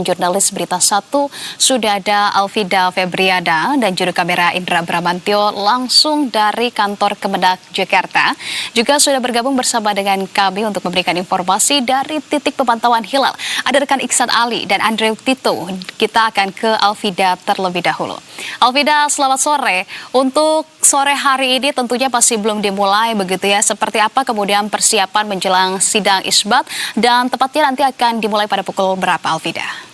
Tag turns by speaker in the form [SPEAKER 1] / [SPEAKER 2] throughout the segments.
[SPEAKER 1] Jurnalis Berita Satu sudah ada Alvida Febriada dan juru kamera Indra Bramantyo langsung dari kantor Kemendak Jakarta. Juga sudah bergabung bersama dengan kami untuk memberikan informasi dari titik pemantauan hilal. Ada rekan Iksan Ali dan Andre Tito. Kita akan ke Alvida terlebih dahulu. Alvida, selamat sore. Untuk sore hari ini tentunya masih belum dimulai begitu ya. Seperti apa kemudian persiapan menjelang sidang isbat dan tepatnya nanti akan dimulai pada pukul berapa, Alvida?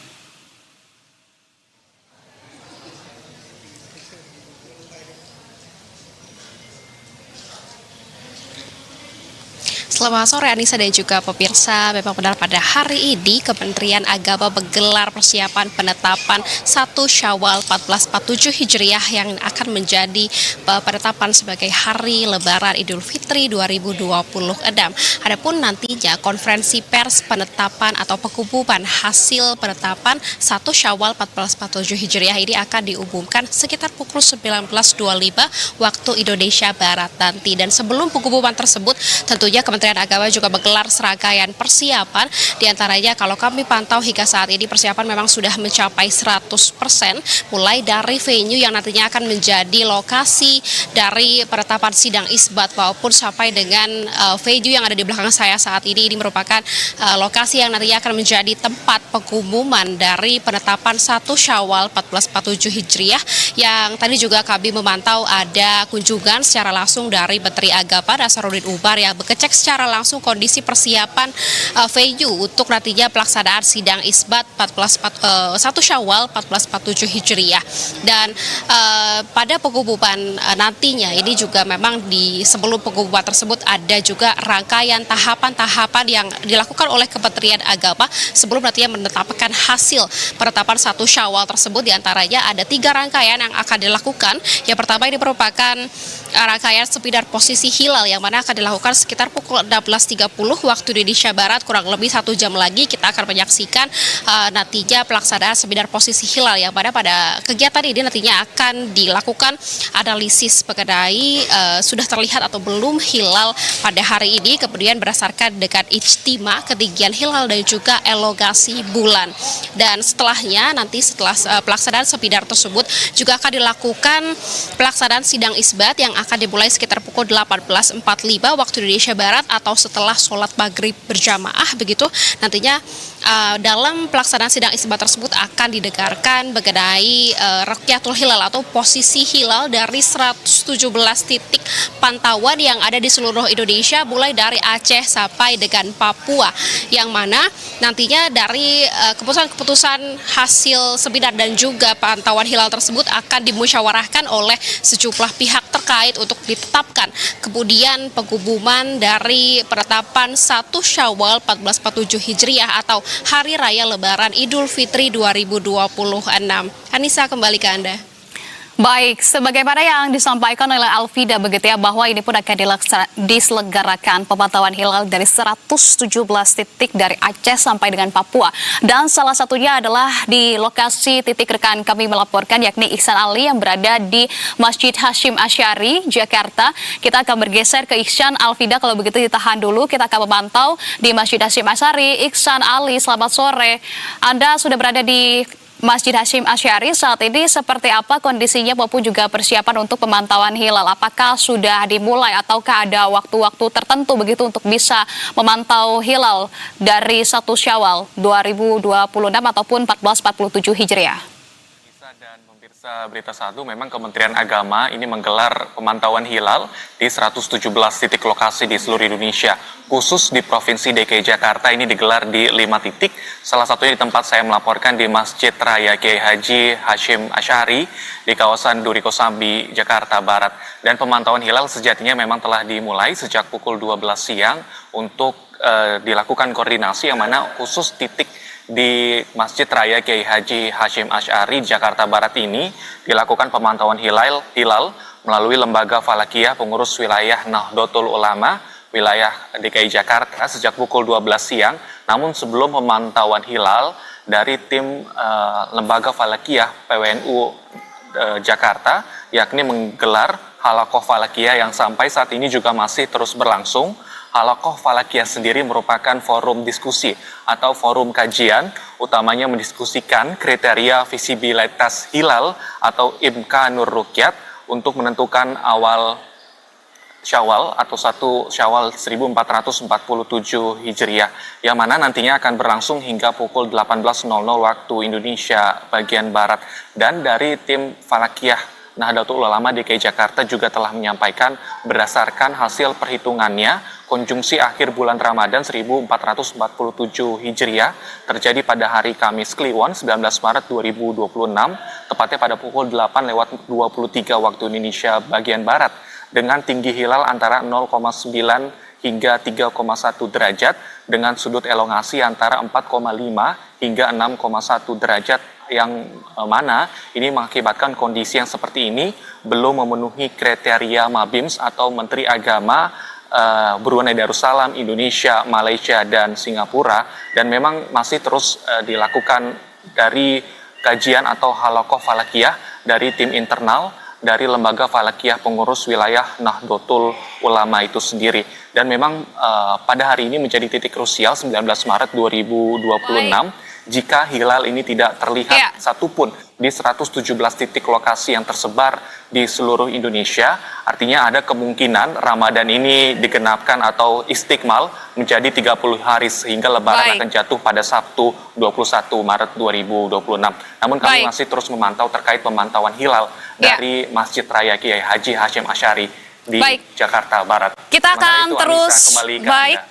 [SPEAKER 2] Selamat sore Anissa dan juga pemirsa. Memang benar pada hari ini Kementerian Agama menggelar persiapan penetapan 1 Syawal 1447 Hijriah yang akan menjadi penetapan sebagai hari Lebaran Idul Fitri 2026. Adapun nantinya konferensi pers penetapan atau pengumuman hasil penetapan 1 Syawal 1447 Hijriah ini akan diumumkan sekitar pukul 19.25 waktu Indonesia Barat nanti. Dan sebelum pengumuman tersebut tentunya Kementerian Agama juga menggelar serangkaian persiapan, diantaranya kalau kami pantau hingga saat ini persiapan memang sudah mencapai 100%, mulai dari venue yang nantinya akan menjadi lokasi dari penetapan sidang isbat maupun sampai dengan venue yang ada di belakang saya saat ini merupakan lokasi yang nantinya akan menjadi tempat pengumuman dari penetapan 1 Syawal 1447 Hijriah yang tadi juga kami memantau ada kunjungan secara langsung dari Menteri Agama Nasaruddin Umar yang mengecek secara langsung kondisi persiapan venue untuk nantinya pelaksanaan sidang isbat 1 Syawal 1447 Hijriah. Dan pada pengumuman nantinya ini juga memang di sebelum pengumuman tersebut ada juga rangkaian tahapan-tahapan yang dilakukan oleh Kementerian Agama sebelum nantinya menetapkan hasil penetapan 1 Syawal tersebut. Diantaranya ada 3 rangkaian yang akan dilakukan. Yang pertama ini merupakan rangkaian sepidar posisi hilal yang mana akan dilakukan sekitar pukul 16.30 waktu Indonesia Barat, kurang lebih 1 jam lagi kita akan menyaksikan nantinya pelaksanaan sepidar posisi hilal yang mana pada kegiatan ini nantinya akan dilakukan analisis mengenai sudah terlihat atau belum hilal pada hari ini, kemudian berdasarkan dengan ijtima ketinggian hilal dan juga elongasi bulan. Dan setelahnya nanti setelah pelaksanaan sepidar tersebut juga akan dilakukan pelaksanaan sidang isbat yang akan dimulai sekitar pukul 18.45 waktu Indonesia Barat atau setelah sholat maghrib berjamaah begitu. Nantinya dalam pelaksanaan sidang isbat tersebut akan didengarkan mengenai Rukyatul Hilal atau posisi hilal dari 117 titik pantauan yang ada di seluruh Indonesia mulai dari Aceh sampai dengan Papua, yang mana nantinya dari keputusan hasil seminar dan juga pantauan hilal tersebut akan dimusyawarahkan oleh sejumlah pihak terkait untuk ditetapkan kemudian pengumuman dari penetapan 1 Syawal 1447 Hijriah atau Hari Raya Lebaran Idul Fitri 2026. Anissa, kembali ke Anda.
[SPEAKER 1] Baik, sebagaimana yang disampaikan oleh Alvida begitu ya, bahwa ini pun akan diselenggarakan pemantauan hilal dari 117 titik dari Aceh sampai dengan Papua. Dan salah satunya adalah di lokasi titik rekan kami melaporkan, yakni Iksan Ali yang berada di Masjid Hashim Asy'ari, Jakarta. Kita akan bergeser ke Iksan. Alvida, kalau begitu ditahan dulu, kita akan memantau di Masjid Hashim Asy'ari. Iksan Ali, selamat sore. Anda sudah berada di Masjid Hashim Asy'ari saat ini, seperti apa kondisinya maupun juga persiapan untuk pemantauan hilal? Apakah sudah dimulai ataukah ada waktu-waktu tertentu begitu untuk bisa memantau hilal dari 1 Syawal 2026 ataupun 1447 Hijriah?
[SPEAKER 3] Dan pemirsa Berita Satu, memang Kementerian Agama ini menggelar pemantauan hilal di 117 titik lokasi di seluruh Indonesia. Khusus di Provinsi DKI Jakarta ini digelar di 5 titik. Salah satunya di tempat saya melaporkan di Masjid Raya Kiai Haji Hashim Asy'ari di kawasan Duri Kosambi, Jakarta Barat. Dan pemantauan hilal sejatinya memang telah dimulai sejak pukul 12 siang untuk dilakukan koordinasi, yang mana khusus titik di Masjid Raya Kiai Haji Hashim Asy'ari Jakarta Barat ini dilakukan pemantauan hilal melalui Lembaga Falakiyah Pengurus Wilayah Nahdlatul Ulama wilayah DKI Jakarta sejak pukul 12 siang. Namun sebelum pemantauan hilal dari tim Lembaga Falakiyah PWNU Jakarta, yakni menggelar Halaqah Falakiyah yang sampai saat ini juga masih terus berlangsung. Halaqah Falakiyah sendiri merupakan forum diskusi atau forum kajian, utamanya mendiskusikan kriteria visibilitas hilal atau imkanur ruqyat untuk menentukan awal Syawal atau 1 Syawal 1447 Hijriah, yang mana nantinya akan berlangsung hingga pukul 18.00 waktu Indonesia bagian Barat. Dan dari tim Falakiyah Nahdlatul Ulama DKI Jakarta juga telah menyampaikan berdasarkan hasil perhitungannya, konjungsi akhir bulan Ramadan 1447 Hijriah terjadi pada hari Kamis Kliwon 19 Maret 2026, tepatnya pada pukul 8:23 waktu Indonesia bagian Barat, dengan tinggi hilal antara 0,9 hingga 3,1 derajat dengan sudut elongasi antara 4,5 hingga 6,1 derajat, yang mana ini mengakibatkan kondisi yang seperti ini belum memenuhi kriteria Mabims atau Menteri Agama Brunei Darussalam, Indonesia, Malaysia, dan Singapura, dan memang masih terus dilakukan dari kajian atau halaqah falakiyah dari tim internal dari Lembaga Falakiyah Pengurus Wilayah Nahdlatul Ulama itu sendiri. Dan memang pada hari ini menjadi titik krusial 19 Maret 2026 jika hilal ini tidak terlihat satupun di 117 titik lokasi yang tersebar di seluruh Indonesia. Artinya ada kemungkinan Ramadan ini digenapkan atau istiqmal menjadi 30 hari sehingga Lebaran akan jatuh pada Sabtu 21 Maret 2026. Namun kami masih terus memantau terkait pemantauan hilal dari Masjid Raya Kiai Haji Hashim Asy'ari di Jakarta Barat.
[SPEAKER 1] Kita akan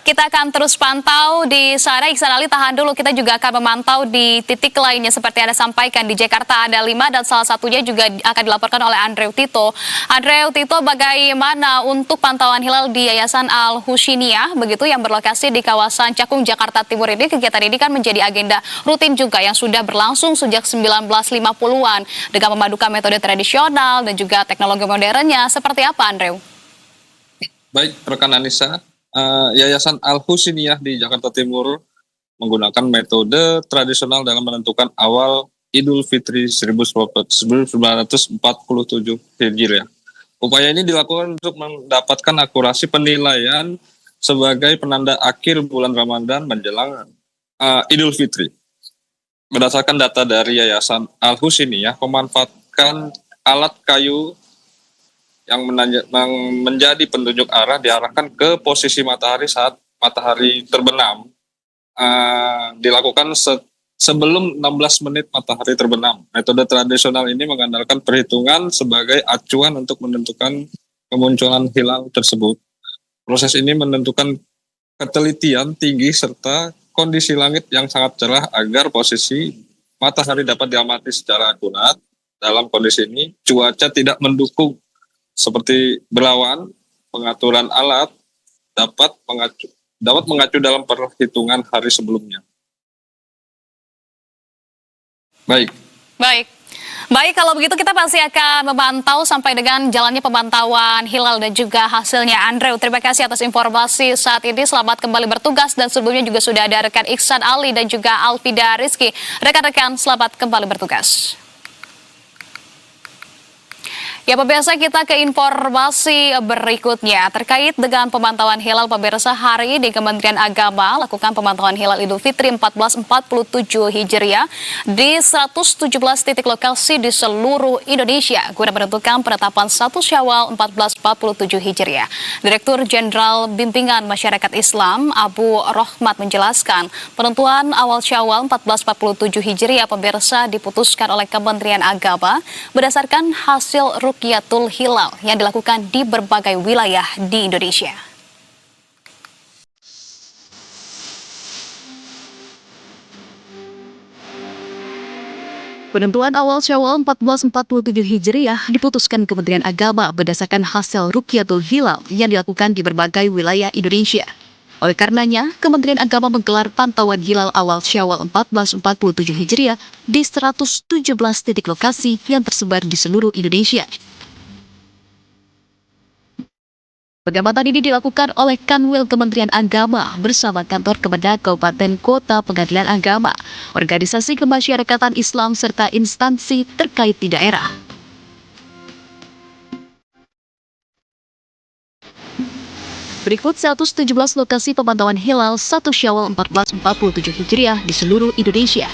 [SPEAKER 1] kita akan terus pantau di sana. Iksan Ali, tahan dulu, kita juga akan memantau di titik lainnya seperti Anda sampaikan. Di Jakarta ada 5 dan salah satunya juga akan dilaporkan oleh Andrew Tito. Andrew Tito, bagaimana untuk pantauan hilal di Yayasan Al-Husniyah begitu yang berlokasi di kawasan Cakung, Jakarta Timur ini? Kegiatan ini kan menjadi agenda rutin juga yang sudah berlangsung sejak 1950-an dengan memadukan metode tradisional dan juga teknologi modernnya. Seperti apa, Andrew?
[SPEAKER 4] Baik, rekan Anissa, Yayasan Al-Husniyah di Jakarta Timur menggunakan metode tradisional dalam menentukan awal Idul Fitri 1947 Hijriah. Upaya ini dilakukan untuk mendapatkan akurasi penilaian sebagai penanda akhir bulan Ramadan menjelang Idul Fitri. Berdasarkan data dari Yayasan Al-Husniyah, memanfaatkan alat kayu yang menjadi penunjuk arah diarahkan ke posisi matahari saat matahari terbenam, dilakukan sebelum 16 menit matahari terbenam. Metode tradisional ini mengandalkan perhitungan sebagai acuan untuk menentukan kemunculan hilal tersebut. Proses ini menentukan ketelitian tinggi serta kondisi langit yang sangat cerah agar posisi matahari dapat diamati secara akurat. Dalam kondisi ini, cuaca tidak mendukung seperti berlawan, pengaturan alat dapat mengacu dalam perhitungan hari sebelumnya. Baik, kalau begitu kita pasti akan memantau sampai dengan jalannya pemantauan hilal dan juga hasilnya. Andrew, terima kasih atas informasi saat ini. Selamat kembali bertugas, dan sebelumnya juga sudah ada rekan Iksan Ali dan juga Alfida Rizky. Rekan-rekan, selamat kembali bertugas. Ya pemirsa, kita ke informasi berikutnya terkait dengan pemantauan hilal. Pemirsa, hari ini Kementerian Agama lakukan pemantauan hilal Idul Fitri 1447 Hijriah di 117 titik lokasi di seluruh Indonesia guna menentukan penetapan 1 Syawal 1447 Hijriah. Direktur Jenderal Bimbingan Masyarakat Islam Abu Rohmat menjelaskan penentuan awal Syawal 1447 Hijriah pemirsa diputuskan oleh Kementerian Agama berdasarkan hasil Ruqyatul Hilal yang dilakukan di berbagai wilayah di Indonesia.
[SPEAKER 5] Penentuan awal Syawal 1447 Hijriah diputuskan Kementerian Agama berdasarkan hasil Ruqyatul Hilal yang dilakukan di berbagai wilayah Indonesia. Oleh karenanya, Kementerian Agama menggelar pantauan hilal awal Syawal 1447 Hijriah di 117 titik lokasi yang tersebar di seluruh Indonesia. Pengamatan ini dilakukan oleh Kanwil Kementerian Agama bersama kantor Kemendak Kabupaten Kota Pengadilan Agama, organisasi kemasyarakatan Islam serta instansi terkait di daerah. Berikut 117 lokasi pemantauan hilal 1 Syawal 1447 Hijriah di seluruh Indonesia.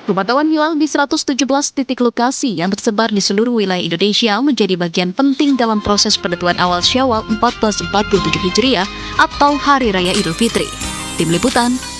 [SPEAKER 5] Pemantauan hilal di 117 titik lokasi yang tersebar di seluruh wilayah Indonesia menjadi bagian penting dalam proses penentuan awal Syawal 1447 Hijriah atau Hari Raya Idul Fitri. Tim Liputan,